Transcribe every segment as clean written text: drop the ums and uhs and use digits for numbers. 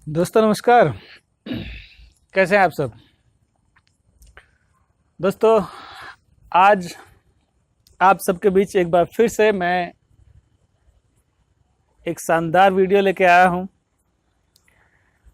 दोस्तों नमस्कार। कैसे हैं आप सब। दोस्तों आज आप सबके बीच एक बार फिर से मैं एक शानदार वीडियो लेके आया हूं।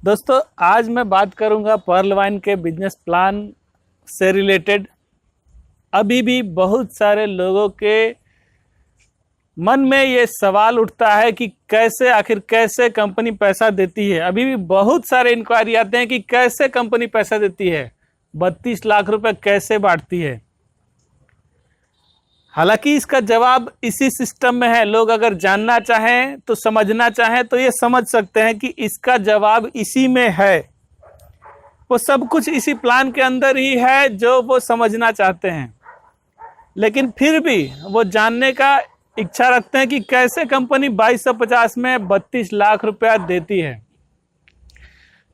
दोस्तों आज मैं बात करूंगा पर्ल वाइन के बिजनेस प्लान से रिलेटेड। अभी भी बहुत सारे लोगों के मन में ये सवाल उठता है कि कैसे कंपनी पैसा देती है। अभी भी बहुत सारे इंक्वायरी आते हैं कि कैसे कंपनी पैसा देती है, 32 लाख रुपए कैसे बांटती है। हालांकि इसका जवाब इसी सिस्टम में है। लोग अगर जानना चाहें तो समझना चाहें तो ये समझ सकते हैं कि इसका जवाब इसी में है। वो सब कुछ इसी प्लान के अंदर ही है जो वो समझना चाहते हैं, लेकिन फिर भी वो जानने का इच्छा रखते हैं कि कैसे कंपनी 2250 में 32 लाख रुपया देती है।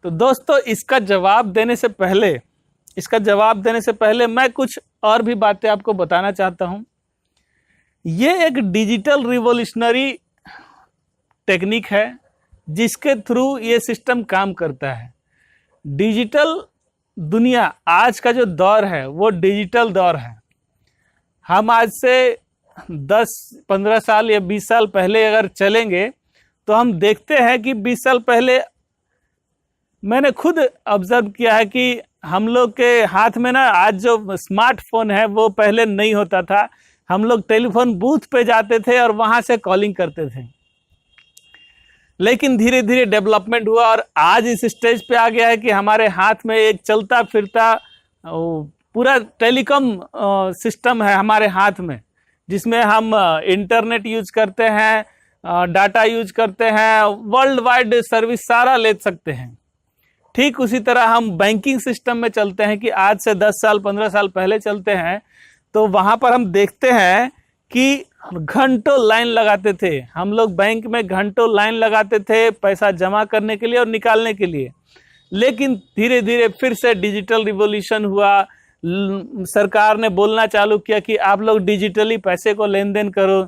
तो दोस्तों इसका जवाब देने से पहले मैं कुछ और भी बातें आपको बताना चाहता हूं। ये एक डिजिटल रिवॉल्यूशनरी टेक्निक है जिसके थ्रू ये सिस्टम काम करता है। डिजिटल दुनिया, आज का जो दौर है वो डिजिटल दौर है। हम आज से 10-15 साल या 20 साल पहले अगर चलेंगे तो हम देखते हैं कि 20 साल पहले मैंने खुद ऑब्जर्व किया है कि हम लोग के हाथ में ना आज जो स्मार्टफोन है वो पहले नहीं होता था। हम लोग टेलीफोन बूथ पे जाते थे और वहाँ से कॉलिंग करते थे, लेकिन धीरे धीरे डेवलपमेंट हुआ और आज इस स्टेज पे आ गया है कि हमारे हाथ में एक चलता फिरता पूरा टेलीकॉम सिस्टम है हमारे हाथ में, जिसमें हम इंटरनेट यूज करते हैं, डाटा यूज करते हैं, वर्ल्ड वाइड सर्विस सारा ले सकते हैं। ठीक उसी तरह हम बैंकिंग सिस्टम में चलते हैं कि आज से 10 साल 15 साल पहले चलते हैं तो वहाँ पर हम देखते हैं कि घंटों लाइन लगाते थे। हम लोग बैंक में घंटों लाइन लगाते थे पैसा जमा करने के लिए और निकालने के लिए। लेकिन धीरे धीरे फिर से डिजिटल रिवॉल्यूशन हुआ। सरकार ने बोलना चालू किया कि आप लोग डिजिटली पैसे को लेन देन करो।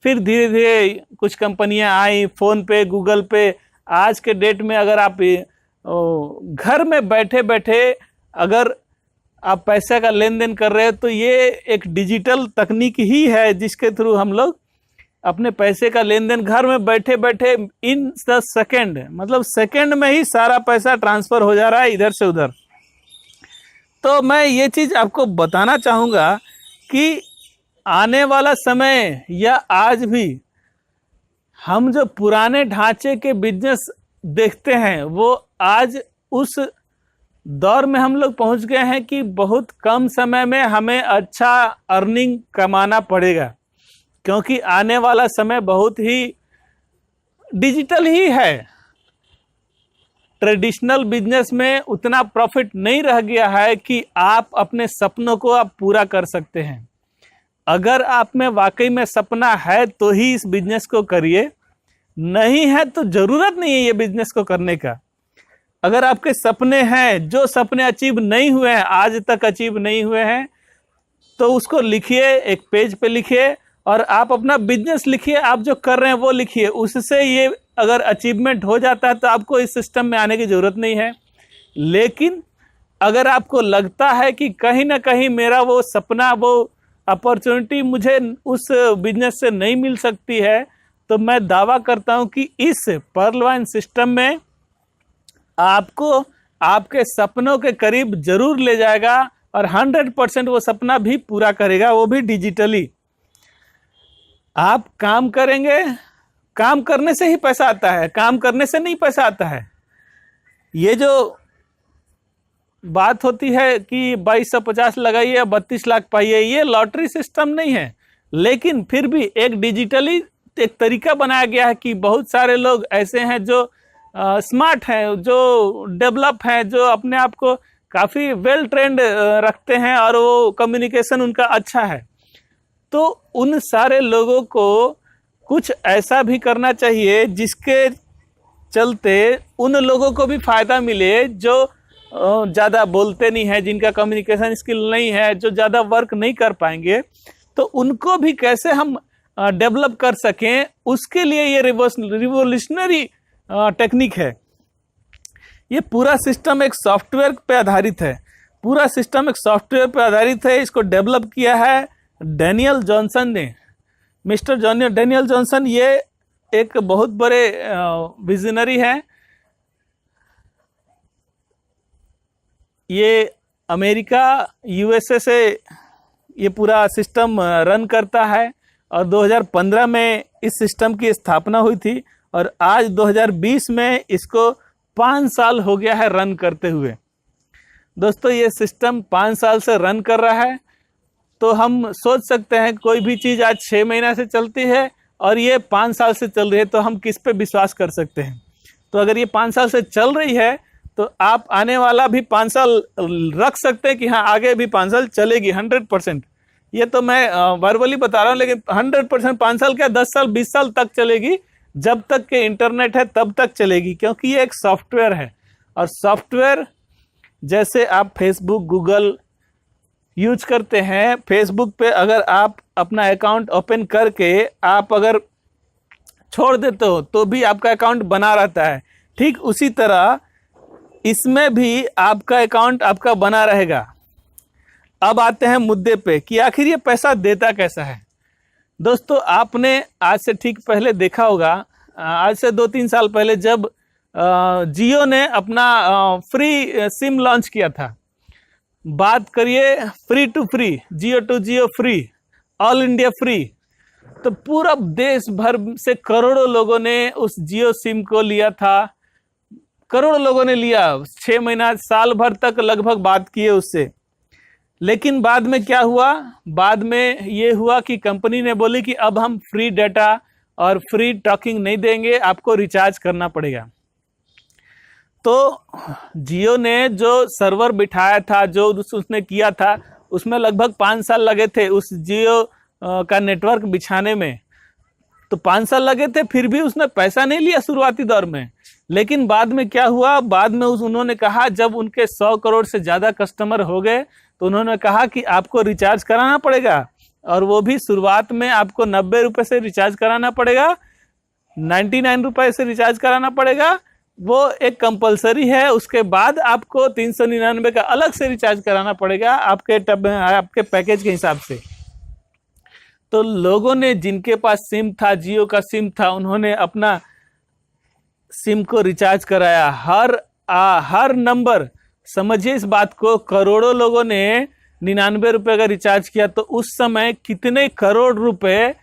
फिर धीरे धीरे कुछ कंपनियां आई, फ़ोन पे, गूगल पे। आज के डेट में अगर आप घर में बैठे बैठे अगर आप पैसे का लेन देन कर रहे हो तो ये एक डिजिटल तकनीक ही है जिसके थ्रू हम लोग अपने पैसे का लेन देन घर में बैठे बैठे इन द सेकेंड, मतलब सेकेंड में ही सारा पैसा ट्रांसफ़र हो जा रहा है इधर से उधर। तो मैं ये चीज़ आपको बताना चाहूँगा कि आने वाला समय या आज भी हम जो पुराने ढांचे के बिजनेस देखते हैं वो आज उस दौर में हम लोग पहुंच गए हैं कि बहुत कम समय में हमें अच्छा अर्निंग कमाना पड़ेगा, क्योंकि आने वाला समय बहुत ही डिजिटल ही है। ट्रेडिशनल बिजनेस में उतना प्रॉफिट नहीं रह गया है कि आप अपने सपनों को आप पूरा कर सकते हैं। अगर आप में वाकई में सपना है तो ही इस बिजनेस को करिए, नहीं है तो ज़रूरत नहीं है ये बिजनेस को करने का। अगर आपके सपने हैं, जो सपने अचीव नहीं हुए हैं, आज तक अचीव नहीं हुए हैं, तो उसको लिखिए, एक पेज पे लिखिए और आप अपना बिजनेस लिखिए, आप जो कर रहे हैं वो लिखिए। उससे ये अगर अचीवमेंट हो जाता है तो आपको इस सिस्टम में आने की ज़रूरत नहीं है। लेकिन अगर आपको लगता है कि कहीं ना कहीं मेरा वो सपना, वो अपॉर्चुनिटी मुझे उस बिजनेस से नहीं मिल सकती है, तो मैं दावा करता हूं कि इस पर्ल वाइन सिस्टम में आपको आपके सपनों के करीब ज़रूर ले जाएगा और 100% वो सपना भी पूरा करेगा, वो भी डिजिटली। आप काम करेंगे, काम करने से ही पैसा आता है, काम करने से नहीं पैसा आता है। ये जो बात होती है कि 2250 लगाइए 32 लाख पाइए, ये लॉटरी सिस्टम नहीं है। लेकिन फिर भी एक डिजिटली एक तरीका बनाया गया है कि बहुत सारे लोग ऐसे हैं जो स्मार्ट हैं, जो डेवलप हैं, जो अपने आप को काफ़ी वेल ट्रेंड रखते हैं और वो कम्युनिकेशन उनका अच्छा है। तो उन सारे लोगों को कुछ ऐसा भी करना चाहिए जिसके चलते उन लोगों को भी फ़ायदा मिले जो ज़्यादा बोलते नहीं हैं, जिनका कम्युनिकेशन स्किल नहीं है, जो ज़्यादा वर्क नहीं कर पाएंगे, तो उनको भी कैसे हम डेवलप कर सकें, उसके लिए ये रिवॉल्यूशनरी टेक्निक है। ये पूरा सिस्टम एक सॉफ्टवेयर पे आधारित है, पूरा सिस्टम एक सॉफ्टवेयर पे आधारित है। इसको डेवलप किया है डैनियल जॉनसन ने। मिस्टर डैनियल जॉनसन ये एक बहुत बड़े विजनरी हैं। ये अमेरिका यूएसए से ये पूरा सिस्टम रन करता है और 2015 में इस सिस्टम की स्थापना हुई थी और आज 2020 में इसको 5 साल हो गया है रन करते हुए। दोस्तों ये सिस्टम 5 साल से रन कर रहा है, तो हम सोच सकते हैं कोई भी चीज़ आज 6 महीना से चलती है और ये 5 साल से चल रही है, तो हम किस पे विश्वास कर सकते हैं। तो अगर ये 5 साल से चल रही है तो आप आने वाला भी 5 साल रख सकते हैं कि हाँ आगे भी 5 साल चलेगी 100%। ये तो मैं वर्बली बता रहा हूँ, लेकिन 100% 5 साल क्या 10 साल 20 साल तक चलेगी। जब तक के इंटरनेट है तब तक चलेगी, क्योंकि ये एक सॉफ्टवेयर है। और सॉफ्टवेयर जैसे आप फेसबुक गूगल यूज करते हैं, फेसबुक पे अगर आप अपना अकाउंट ओपन करके आप अगर छोड़ देते हो तो भी आपका अकाउंट बना रहता है, ठीक उसी तरह इसमें भी आपका अकाउंट आपका बना रहेगा। अब आते हैं मुद्दे पे कि आखिर ये पैसा देता कैसा है। दोस्तों आपने आज से ठीक पहले देखा होगा, आज से 2-3 साल पहले जब जियो ने अपना फ्री सिम लॉन्च किया था, बात करिए free to free, Jio to Jio free, all India free, तो पूरा देश भर से करोड़ों लोगों ने उस जियो सिम को लिया था। करोड़ों लोगों ने लिया, 6 महीना साल भर तक लगभग बात किए उससे। लेकिन बाद में क्या हुआ, बाद में ये हुआ कि कंपनी ने बोली कि अब हम फ्री डाटा और फ्री टॉकिंग नहीं देंगे, आपको रिचार्ज करना पड़ेगा। तो जियो ने जो सर्वर बिठाया था, जो उसने किया था, उसमें लगभग 5 साल लगे थे उस जियो का नेटवर्क बिछाने में। तो 5 साल लगे थे, फिर भी उसने पैसा नहीं लिया शुरुआती दौर में। लेकिन बाद में क्या हुआ, बाद में उन्होंने कहा, जब उनके 100 करोड़ से ज़्यादा कस्टमर हो गए तो उन्होंने कहा कि आपको रिचार्ज कराना पड़ेगा, और वो भी शुरुआत में आपको 90 रुपये से रिचार्ज कराना पड़ेगा, 99 रुपये से रिचार्ज कराना पड़ेगा, वो एक कंपलसरी है। उसके बाद आपको 399 का अलग से रिचार्ज कराना पड़ेगा आपके पैकेज के हिसाब से। तो लोगों ने, जिनके पास सिम था, जियो का सिम था, उन्होंने अपना सिम को रिचार्ज कराया। हर नंबर, समझिए इस बात को, करोड़ों लोगों ने 99 रुपये का रिचार्ज किया। तो उस समय कितने करोड़ रुपए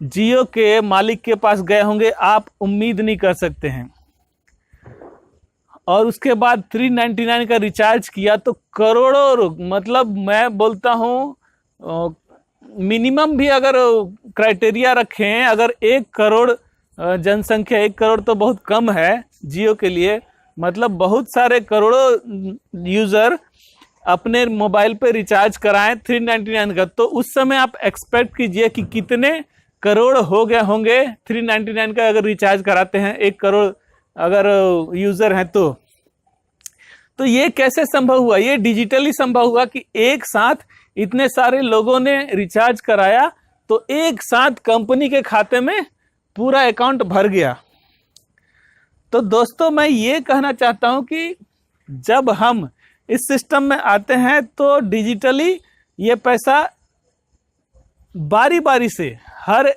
जियो के मालिक के पास गए होंगे आप उम्मीद नहीं कर सकते हैं। और उसके बाद 399 का रिचार्ज किया तो करोड़ों, मतलब मैं बोलता हूँ मिनिमम भी अगर क्राइटेरिया रखें, अगर 1 करोड़ जनसंख्या, 1 करोड़ तो बहुत कम है जियो के लिए, मतलब बहुत सारे करोड़ों यूज़र अपने मोबाइल पे रिचार्ज कराएं 399 का। तो उस समय आप एक्सपेक्ट कीजिए कि कितने करोड़ हो गए होंगे 399 का अगर रिचार्ज कराते हैं, 1 करोड़ अगर यूज़र हैं तो ये कैसे संभव हुआ? ये डिजिटली संभव हुआ कि एक साथ इतने सारे लोगों ने रिचार्ज कराया, तो एक साथ कंपनी के खाते में पूरा अकाउंट भर गया। तो दोस्तों मैं ये कहना चाहता हूं कि जब हम इस सिस्टम में आते हैं तो डिजिटली ये पैसा बारी बारी से, हर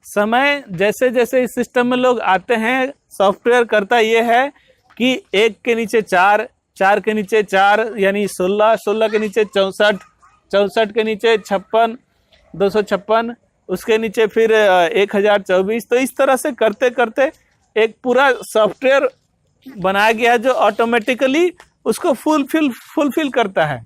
समय जैसे जैसे इस सिस्टम में लोग आते हैं, सॉफ्टवेयर करता ये है कि 1 के नीचे 4, 4 के नीचे 4 यानी 16, 16 के नीचे 64, 64 के नीचे 56, 256, उसके नीचे फिर 1024। तो इस तरह से करते करते एक पूरा सॉफ्टवेयर बनाया गया है जो ऑटोमेटिकली उसको फुलफिल करता है।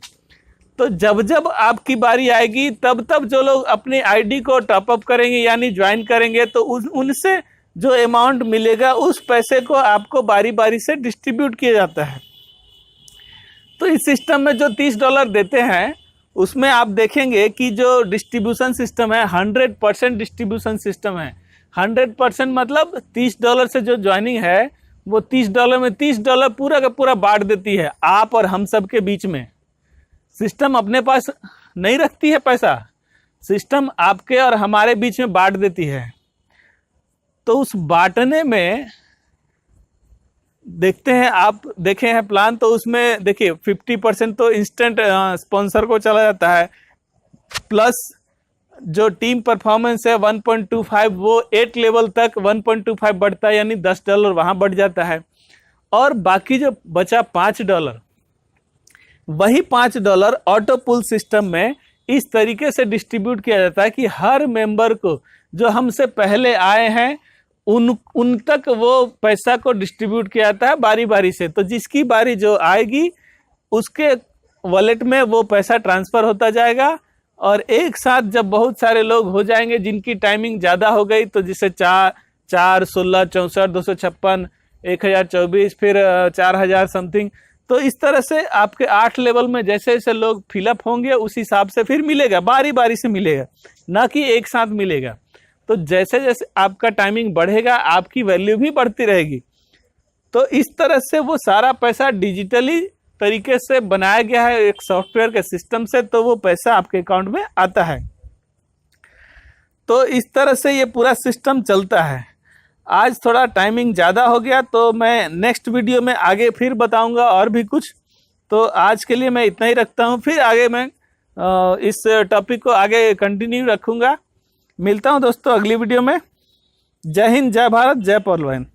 तो जब जब आपकी बारी आएगी तब तब जो लोग अपनी आईडी को टॉपअप करेंगे यानी ज्वाइन करेंगे, तो उनसे जो अमाउंट मिलेगा उस पैसे को आपको बारी बारी से डिस्ट्रीब्यूट किया जाता है। तो इस सिस्टम में जो $30 देते हैं उसमें आप देखेंगे कि जो डिस्ट्रीब्यूशन सिस्टम है 100% डिस्ट्रीब्यूशन सिस्टम है। 100% मतलब $30 से जो ज्वाइनिंग है वो $30 में $30 पूरा का पूरा बांट देती है आप और हम सब के बीच में। सिस्टम अपने पास नहीं रखती है पैसा, सिस्टम आपके और हमारे बीच में बांट देती है। तो उस बांटने में देखते हैं, आप देखे हैं प्लान, तो उसमें देखिए 50% तो इंस्टेंट स्पॉन्सर को चला जाता है, प्लस जो टीम परफॉर्मेंस है 1.25 वो 8 लेवल तक 1.25 बढ़ता है, यानी $10 वहाँ बढ़ जाता है। और बाकी जो बचा $5, वही $5 ऑटो पुल सिस्टम में इस तरीके से डिस्ट्रीब्यूट किया जाता है कि हर मेंबर को जो हमसे पहले आए हैं उन तक वो पैसा को डिस्ट्रीब्यूट किया जाता है बारी बारी से। तो जिसकी बारी जो आएगी उसके वॉलेट में वो पैसा ट्रांसफ़र होता जाएगा, और एक साथ जब बहुत सारे लोग हो जाएंगे जिनकी टाइमिंग ज़्यादा हो गई, तो जिसे 4, 16, 64, 256, 1024, फिर 4000 समथिंग, तो इस तरह से आपके 8 लेवल में जैसे जैसे लोग फिलअप होंगे उस हिसाब से फिर मिलेगा, बारी बारी से मिलेगा, ना कि एक साथ मिलेगा। तो जैसे जैसे आपका टाइमिंग बढ़ेगा आपकी वैल्यू भी बढ़ती रहेगी। तो इस तरह से वो सारा पैसा डिजिटली तरीके से बनाया गया है एक सॉफ्टवेयर के सिस्टम से, तो वो पैसा आपके अकाउंट में आता है। तो इस तरह से ये पूरा सिस्टम चलता है। आज थोड़ा टाइमिंग ज़्यादा हो गया, तो मैं नेक्स्ट वीडियो में आगे फिर बताऊंगा और भी कुछ। तो आज के लिए मैं इतना ही रखता हूँ, फिर आगे मैं इस टॉपिक को आगे कंटिन्यू रखूँगा। मिलता हूँ दोस्तों अगली वीडियो में। जय हिंद, जय भारत, जय पॉल बहन।